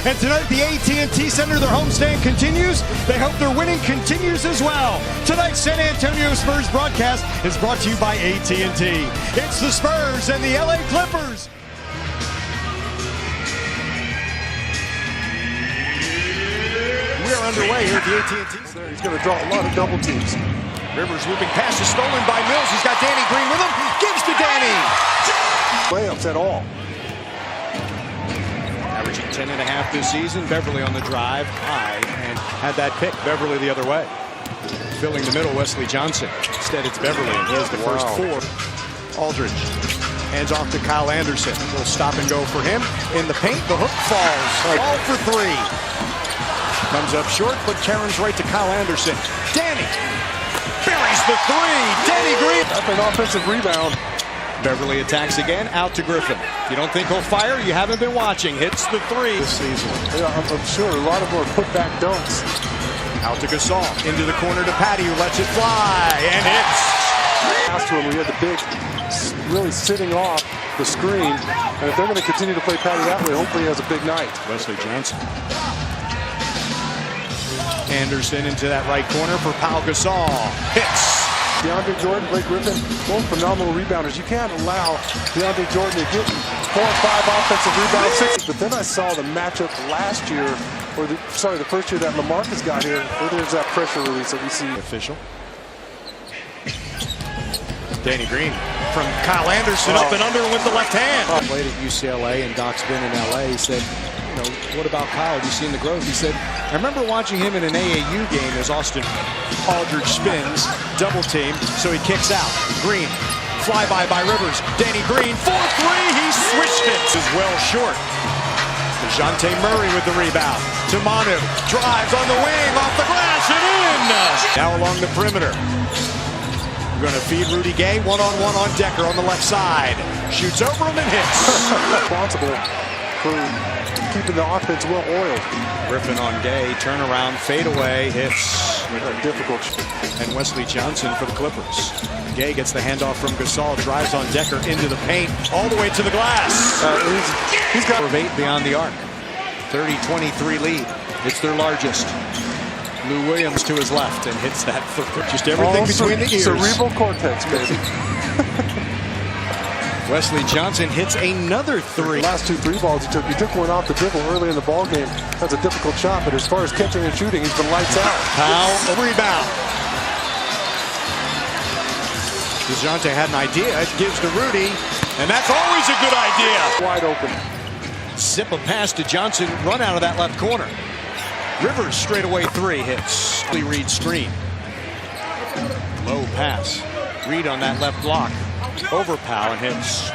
And tonight, the AT&T Center, their homestand continues. They hope their winning continues as well. Tonight's San Antonio Spurs broadcast is brought to you by AT&T. It's the Spurs and the LA Clippers. We are underway here at the AT&T Center. He's going to draw a lot of double teams. Rivers looping pass is stolen by Mills. He's got Danny Green with him. Gives to Danny. Layups at all. Averaging 10.5 this season. Beverly on the drive high and had that pick. Beverly the other way. Filling the middle, Wesley Johnson. Instead, it's Beverly, and he has the first four. Aldridge hands off to Kyle Anderson. A little stop and go for him. In the paint, the hook falls. All for three. Comes up short, but Karen's right to Kyle Anderson. Danny buries the three. Danny Green. That's an offensive rebound. Beverly attacks again, out to Griffin. If you don't think he'll fire, you haven't been watching. Hits the three this season. Yeah, I'm sure a lot of more putback dunks. Out to Gasol, into the corner to Patty, who lets it fly, and hits. Last one, we had the big, really sitting off the screen. And if they're going to continue to play Patty that way, hopefully he has a big night. Wesley Johnson. Anderson into that right corner for Pau Gasol. Hits. DeAndre Jordan, Blake Griffin, both phenomenal rebounders. You can't allow DeAndre Jordan to get 4 or 5 offensive rebounds, 6. But then I saw the matchup last year, or the first year that LaMarcus got here, where there's that pressure release that we see. Official. Danny Green from Kyle Anderson up and under with the left hand. Played at UCLA, and Doc's been in LA. He said, you know, what about Kyle? Have you seen the growth? He said, I remember watching him in an AAU game as Aldridge spins, double team, so he kicks out. Green, flyby by Rivers. Danny Green, 4-3, he swished it. This is well short. DeJounte Murray with the rebound. To Manu, drives on the wing, off the glass, and in! Now along the perimeter. We're going to feed Rudy Gay, one-on-one on Decker on the left side. Shoots over him and hits. Responsible for keeping the offense well oiled. Griffin on Gay, turnaround, fade away, hits. Difficult. And Wesley Johnson for the Clippers. Gay gets the handoff from Gasol, drives on Decker into the paint, all the way to the glass. He's got 8 beyond the arc. 30-23 lead. It's their largest. Lou Williams to his left and hits that for just everything between the ears. Cerebral cortex, baby. Wesley Johnson hits another three. The last 2 3 balls he took one off the dribble early in the ball game. That's a difficult shot, but as far as catching and shooting, he's been lights out. Powell, a rebound. DeJounte had an idea. It gives to Rudy, and that's always a good idea. Wide open. Zip a pass to Johnson, run out of that left corner. Rivers straight away 3 hits. Reed screen. Low pass. Reed on that left block. Over Powell and hits.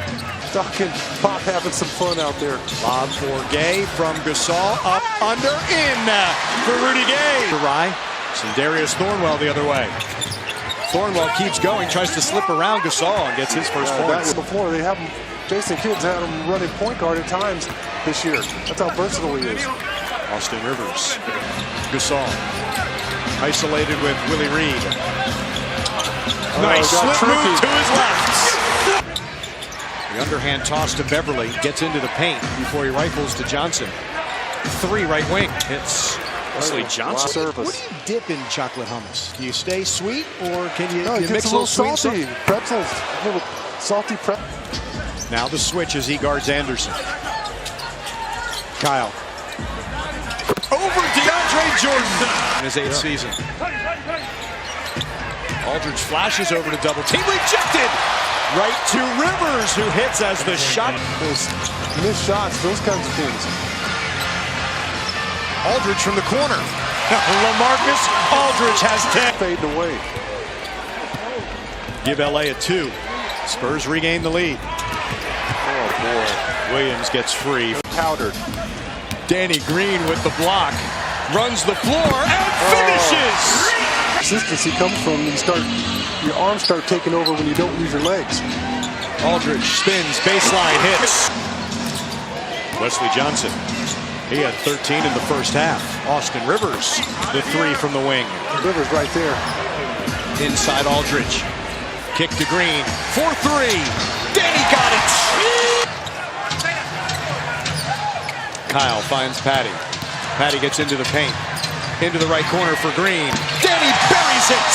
Doc and Pop having some fun out there. Bob for Gay from Gasol. Up, under, in for Rudy Gay. To Rye. Darius Thornwell the other way. Thornwell keeps going, tries to slip around Gasol and gets his first points. Before they have him, Jason Kidd's had him running point guard at times this year. That's how versatile he is. Austin Rivers. Gasol. Isolated with Willie Reed. Nice slip move to his left. The underhand toss to Beverly. Gets into the paint before he rifles to Johnson. 3 right wing. Hits Wesley Johnson. Service. What do you dip in chocolate hummus? Do you stay sweet or can you, you mix a little sweet salty? Stuff? Pretzels. A little salty pretzel. Now the switch as he guards Anderson. Kyle. Over DeAndre Jordan in his 8th season. Aldridge flashes over to double team, rejected! Right to Rivers, who hits as the shot. Those missed shots, those kinds of things. Aldridge from the corner. LaMarcus Aldridge has 10. Fading away. Give LA a 2. Spurs regain the lead. Oh boy. Williams gets free. Powdered. Danny Green with the block. Runs the floor and finishes! Consistency comes from your arms start taking over when you don't use your legs. Aldridge spins, baseline hits. Wesley Johnson. He had 13 in the first half. Austin Rivers, the 3 from the wing. Rivers right there. Inside Aldridge. Kick to Green. 4-3. Danny got it. Kyle finds Patty. Patty gets into the paint. Into the right corner for Green. Danny buries it!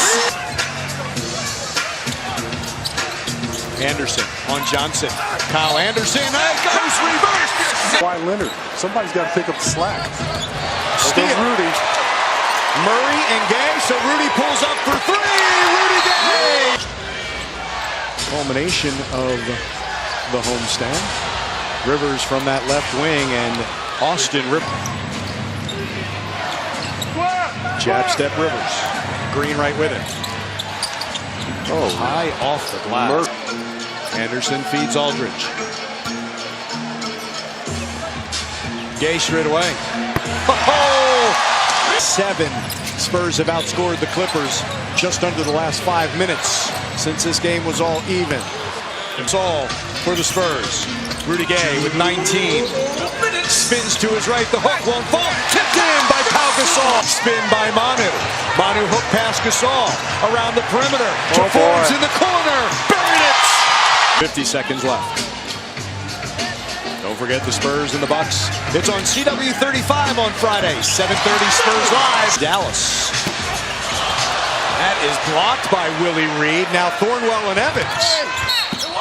Anderson on Johnson. Kyle Anderson. That goes reverse! Kawhi Leonard. Somebody's got to pick up the slack. Steal. Rudy. Murray and Gay. So Rudy pulls up for three. Rudy Gay! Culmination of the homestand. Rivers from that left wing and Austin jab step Rivers. Green right with it. Oh, high off the glass. Anderson feeds Aldridge. Gay straight away. Oh! 7. Spurs have outscored the Clippers just under the last 5 minutes since this game was all even. It's all for the Spurs. Rudy Gay with 19. Spins to his right. The hook won't fall. Tipped in by Pau Gasol. Spin by Manu. Manu hook past Gasol. Around the perimeter. To Forbes in the corner. Buried it. 50 seconds left. Don't forget the Spurs and the Bucks. It's on CW 35 on Friday. 7:30 Spurs Live. Dallas. That is blocked by Willie Reed. Now Thornwell and Evans.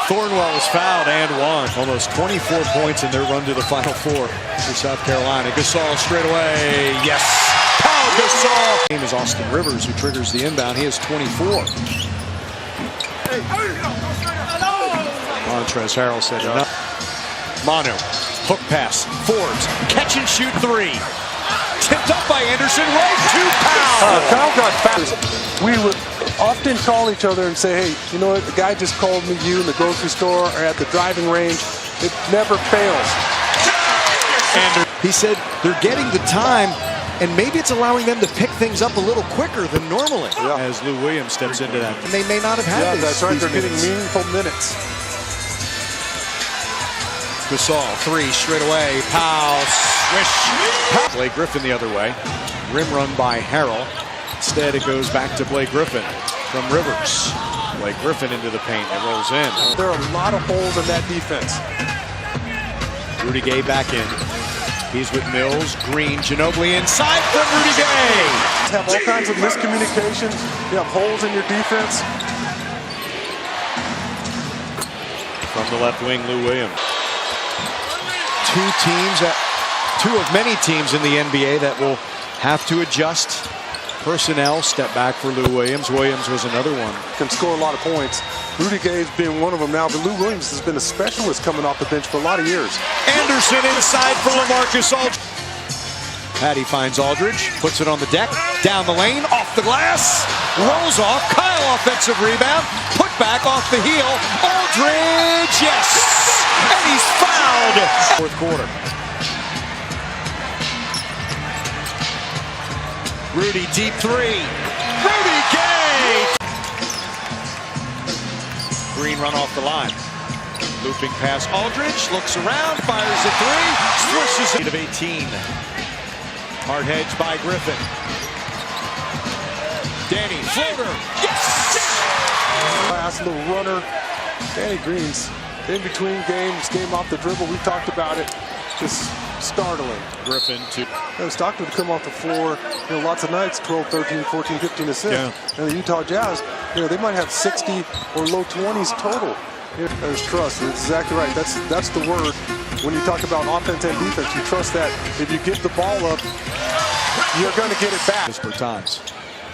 Thornwell is fouled and won. Almost 24 points in their run to the Final Four for South Carolina. Gasol straight away. Yes. Pau Gasol. Name is Austin Rivers, who triggers the inbound. He has 24. Montrezl Harrell said enough. Manu. Hook pass. Forbes. Catch and shoot three. Tipped up by Anderson. Right to Pau. Kyle got fouled. We would often call each other and say, hey, you know what, the guy just called me you in the grocery store or at the driving range. It never fails. And he said they're getting the time, and maybe it's allowing them to pick things up a little quicker than normally. Yeah. As Lou Williams steps into that. And they may not have had that's right. They're minutes. getting meaningful minutes. Gasol, 3 straight away. Pau, swish. Blake Griffin the other way. Rim run by Harrell. Instead, it goes back to Blake Griffin from Rivers. Blake Griffin into the paint. It rolls in. There are a lot of holes in that defense. Rudy Gay back in. He's with Mills. Green, Ginobili inside from Rudy Gay. You have all kinds of miscommunication. You have holes in your defense. From the left wing, Lou Williams. Two of many teams in the NBA that will have to adjust personnel. Step back for Lou Williams. Williams was another one. Can score a lot of points. Rudy Gay's been one of them now, but Lou Williams has been a specialist coming off the bench for a lot of years. Anderson inside for LaMarcus Aldridge. Patty finds Aldridge, puts it on the deck, down the lane, off the glass, rolls off. Kyle offensive rebound, put back off the heel. Aldridge, yes, and he's fouled. Fourth quarter. Rudy deep 3. Rudy Gay. Green run off the line. Looping pass. Aldridge looks around, fires a 3, swishes it. Of 18. Hard hedge by Griffin. Danny floater. Yes. Last little runner. Danny Green's in between games, game off the dribble. We talked about it. Just startling. Griffin to Stockton to come off the floor, lots of nights, 12, 13, 14, 15 assists. Yeah. And the Utah Jazz, they might have 60 or low 20s total. There's trust. That's exactly right. That's the word. When you talk about offense and defense, you trust that if you give the ball up, you're going to get it back. Per times.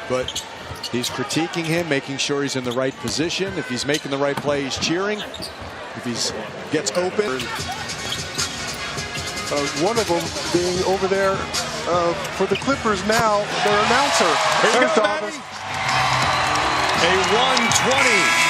But he's critiquing him, making sure he's in the right position. If he's making the right play, he's cheering. If he gets open. One of them being over there for the Clippers now, their announcer. A 120